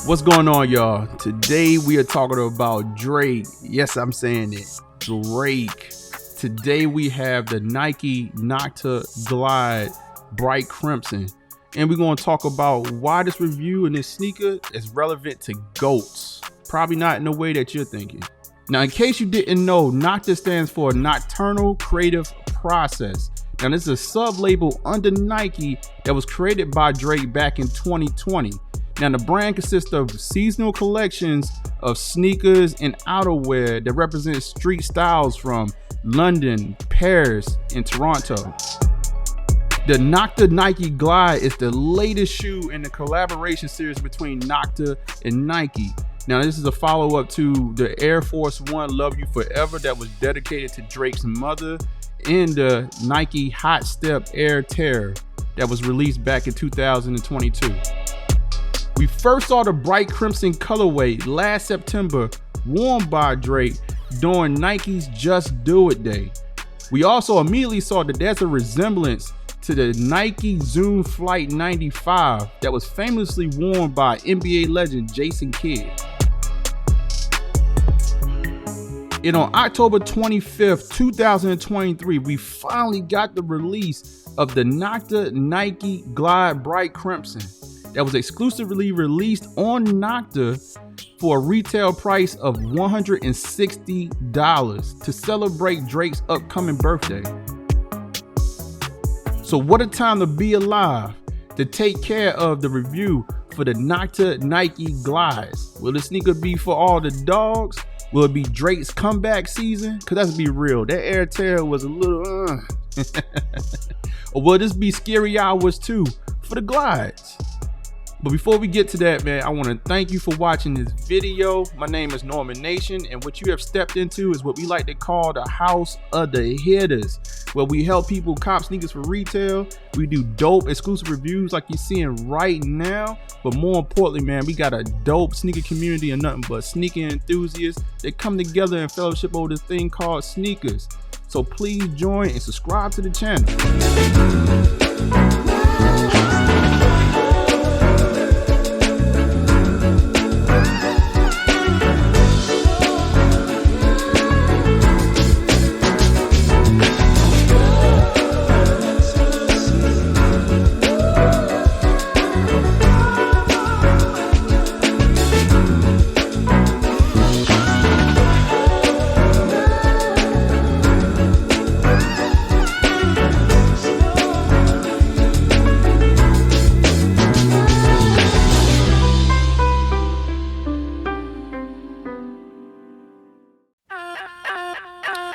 What's going on, y'all? Today we are talking about Drake. Yes, I'm saying it, Drake. Today we have the Nike NOCTA Glide Bright Crimson, and we're going to talk about why this review and this sneaker is relevant to GOATs. Probably not in the way that you're thinking. Now, in case you didn't know, NOCTA stands for Nocturnal Creative Process. Now, this is a sub-label under Nike that was created by Drake back in 2020. Now, the brand consists of seasonal collections of sneakers and outerwear that represent street styles from London, Paris, and Toronto. The NOCTA Nike Glide is the latest shoe in the collaboration series between NOCTA and Nike. Now, this is a follow-up to the Air Force One Love You Forever that was dedicated to Drake's mother, and the Nike Hot Step Air Terror that was released back in 2022. We first saw the bright crimson colorway last September, worn by Drake during Nike's Just Do It Day. We also immediately saw that there's a resemblance to the Nike Zoom Flight 95 that was famously worn by NBA legend Jason Kidd. And on October 25th, 2023, we finally got the release of the NOCTA Nike Glide Bright Crimson that was exclusively released on NOCTA for a retail price of $160 to celebrate Drake's upcoming birthday. So what a time to be alive to take care of the review for the NOCTA Nike Glides. Will the sneaker be for all the dogs? Will it be Drake's comeback season? Cause let's be real, that Air Terror was a little Or will this be scary hours too for the glides? But before we get to that, man, I want to thank you for watching this video. My name is Norman Nation, and what you have stepped into is what we like to call the house of the hitters, where we help people cop sneakers for retail. We do dope exclusive reviews like you're seeing right now. But more importantly, man, we got a dope sneaker community and nothing but sneaker enthusiasts that come together and fellowship over this thing called sneakers. So please join and subscribe to the channel.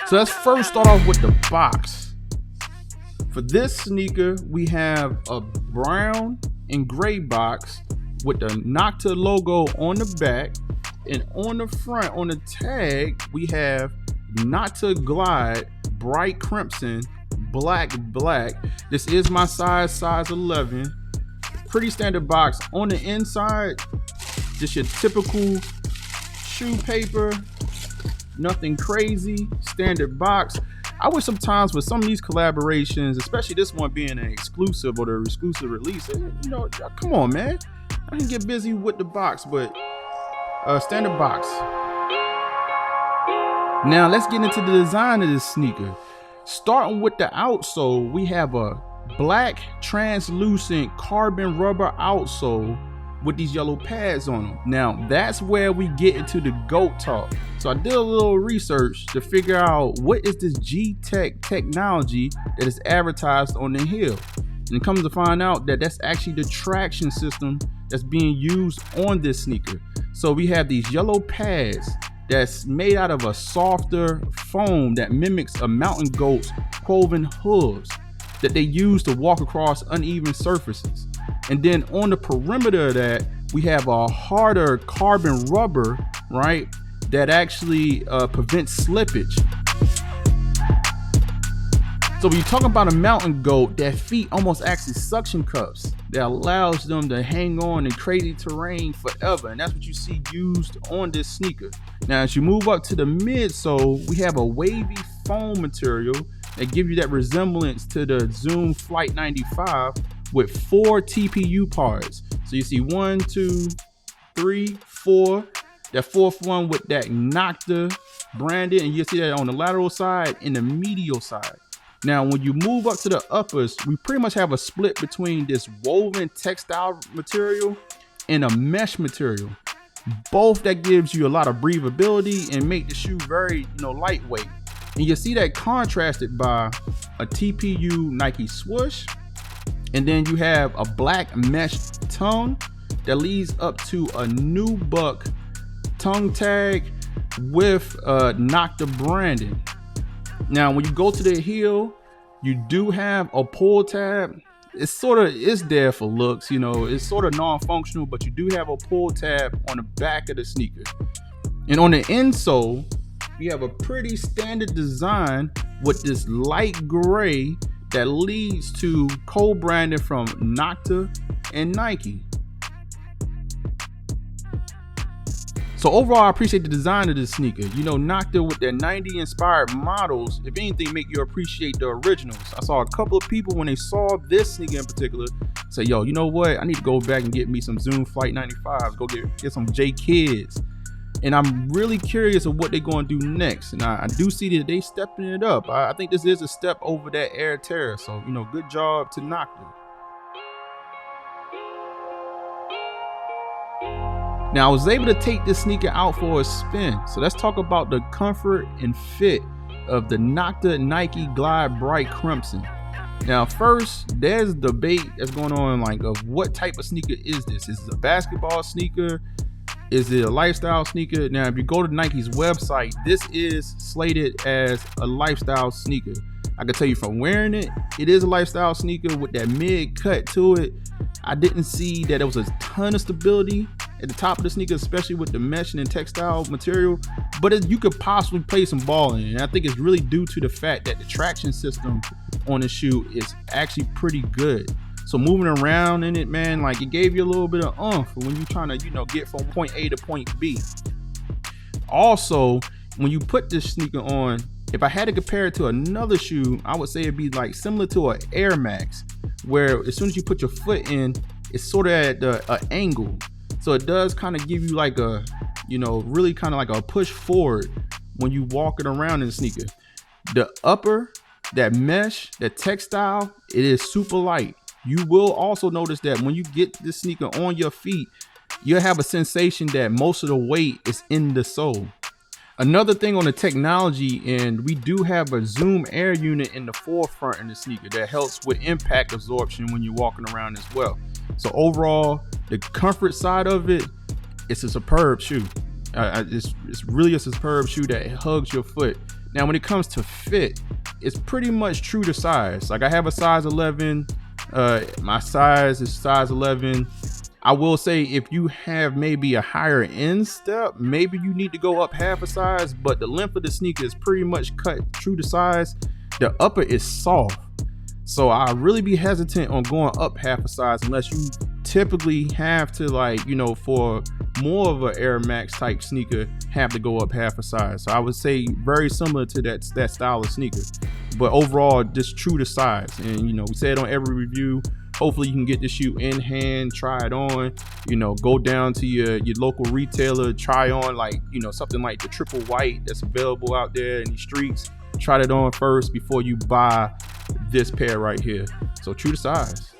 So let's first start off with the box. For this sneaker, we have a brown and gray box with the NOCTA logo on the back, and on the front, on the tag, we have NOCTA Glide Bright Crimson Black. This is my size 11. Pretty standard box. On the inside, just your typical shoe paper. Nothing crazy, standard box. I wish sometimes with some of these collaborations, especially this one being an exclusive or the exclusive release, you know, come on, man. I can get busy with the box, but standard box. Now let's get into the design of this sneaker. Starting with the outsole, we have a black translucent carbon rubber outsole with these yellow pads on them. Now that's where we get into the GOAT talk. So I did a little research to figure out what is this G-Tech technology that is advertised on the heel. And it comes to find out that that's actually the traction system that's being used on this sneaker. So we have these yellow pads that's made out of a softer foam that mimics a mountain goat's cloven hooves that they use to walk across uneven surfaces. And then on the perimeter of that, we have a harder carbon rubber, right, that actually prevents slippage. So when you talk about a mountain goat, their feet almost acts as suction cups that allows them to hang on in crazy terrain forever. And that's what you see used on this sneaker. Now, as you move up to the midsole, we have a wavy foam material that gives you that resemblance to the Zoom Flight 95 with 4 TPU parts. So you see 1, 2, 3, 4. That fourth one with that NOCTA branded, and you see that on the lateral side and the medial side. Now, when you move up to the uppers, we pretty much have a split between this woven textile material and a mesh material. Both that gives you a lot of breathability and make the shoe very, lightweight. And you see that contrasted by a TPU Nike swoosh, and then you have a black mesh tongue that leads up to a nubuck tongue tag with NOCTA branding. Now, when you go to the heel, you do have a pull tab. It's there for looks, it's sort of non-functional, but you do have a pull tab on the back of the sneaker. And on the insole, you have a pretty standard design with this light gray that leads to co-branding from NOCTA and Nike. So overall, I appreciate the design of this sneaker. NOCTA with their 90 inspired models, if anything, make you appreciate the originals. I saw a couple of people when they saw this sneaker in particular say, yo, you know what? I need to go back and get me some Zoom Flight 95s, go get some J Kids. And I'm really curious of what they're going to do next. And I do see that they stepping it up. I think this is a step over that Air Terra. So, good job to NOCTA. Now, I was able to take this sneaker out for a spin. So let's talk about the comfort and fit of the NOCTA Nike Glide Bright Crimson. Now, first, there's debate that's going on of what type of sneaker is this? Is it a basketball sneaker? Is it a lifestyle sneaker? Now, if you go to Nike's website, this is slated as a lifestyle sneaker. I can tell you from wearing it, it is a lifestyle sneaker with that mid cut to it. I didn't see that there was a ton of stability at the top of the sneaker, especially with the mesh and textile material, but you could possibly play some ball in it. And I think it's really due to the fact that the traction system on the shoe is actually pretty good. So moving around in it, man, it gave you a little bit of oomph when you're trying to, get from point A to point B. Also, when you put this sneaker on, if I had to compare it to another shoe, I would say it'd be similar to an Air Max, where as soon as you put your foot in, it's sort of at an angle. So it does kind of give you a, really kind of a push forward when you walking around in the sneaker. The upper, that mesh, that textile, it is super light. You will also notice that when you get this sneaker on your feet, you'll have a sensation that most of the weight is in the sole. Another thing on the technology, and we do have a Zoom Air unit in the forefront in the sneaker that helps with impact absorption when you're walking around as well. So overall, the comfort side of it, it's a superb shoe. It's really a superb shoe that hugs your foot. Now, when it comes to fit, it's pretty much true to size. I have a size 11. My size is size 11. I will say if you have maybe a higher instep, maybe you need to go up half a size, but the length of the sneaker is pretty much cut true to size. The upper is soft. So I really be hesitant on going up half a size unless you typically have to for more of an Air Max type sneaker, have to go up half a size. So I would say very similar to that style of sneaker, but overall just true to size. And we said on every review, hopefully you can get the shoe in hand, try it on, go down to your local retailer, try on something like the triple white that's available out there in the streets. Try it on first before you buy this pair right here. So true to size.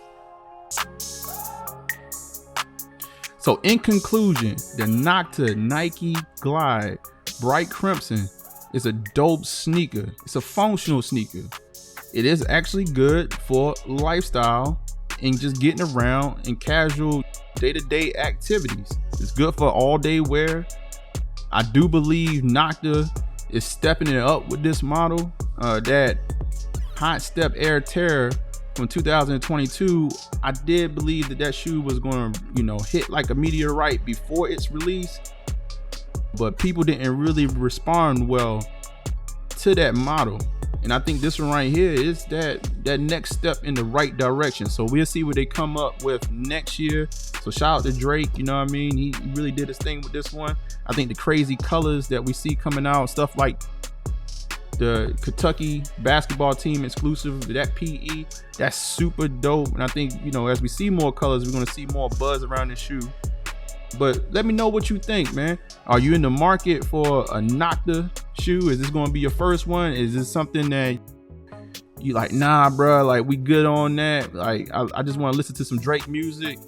So in conclusion, the NOCTA Nike Glide Bright Crimson is a dope sneaker. It's a functional sneaker. It is actually good for lifestyle and just getting around in casual day-to-day activities. It's good for all day wear. I do believe NOCTA is stepping it up with this model. That Hot Step Air Terra from 2022, I did believe that shoe was going to hit like a meteorite before its release, but people didn't really respond well to that model. And I think this one right here is that next step in the right direction. So we'll see what they come up with next year. So shout out to Drake, you know what I mean? He really did his thing with this one. I think the crazy colors that we see coming out, stuff like the Kentucky basketball team exclusive, that PE, that's super dope. And I think, as we see more colors, we're going to see more buzz around this shoe. But let me know what you think, man. Are you in the market for a NOCTA shoe? Is this going to be your first one? Is this something that you like, nah, bro, like we good on that? Like, I just want to listen to some Drake music.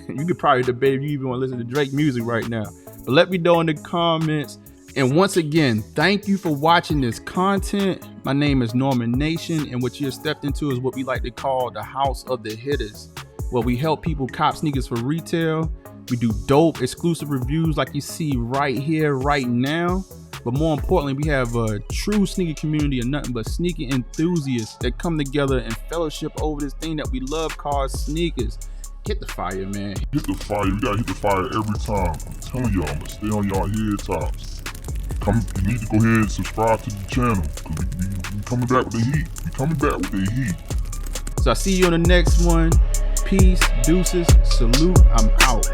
You could probably debate if you even want to listen to Drake music right now. But let me know in the comments. And once again, thank you for watching this content. My name is Norman Nation, and what you have stepped into is what we like to call the house of the hitters, where we help people cop sneakers for retail. We do dope exclusive reviews like you see right here, right now. But more importantly, we have a true sneaker community of nothing but sneaker enthusiasts that come together and fellowship over this thing that we love called sneakers. Hit the fire, man. Hit the fire. You gotta hit the fire every time. I'm telling y'all, I'm gonna stay on y'all head tops. You need to go ahead and subscribe to the channel, because we coming back with the heat. We coming back with the heat. So I'll see you on the next one. Peace, deuces, salute. I'm out.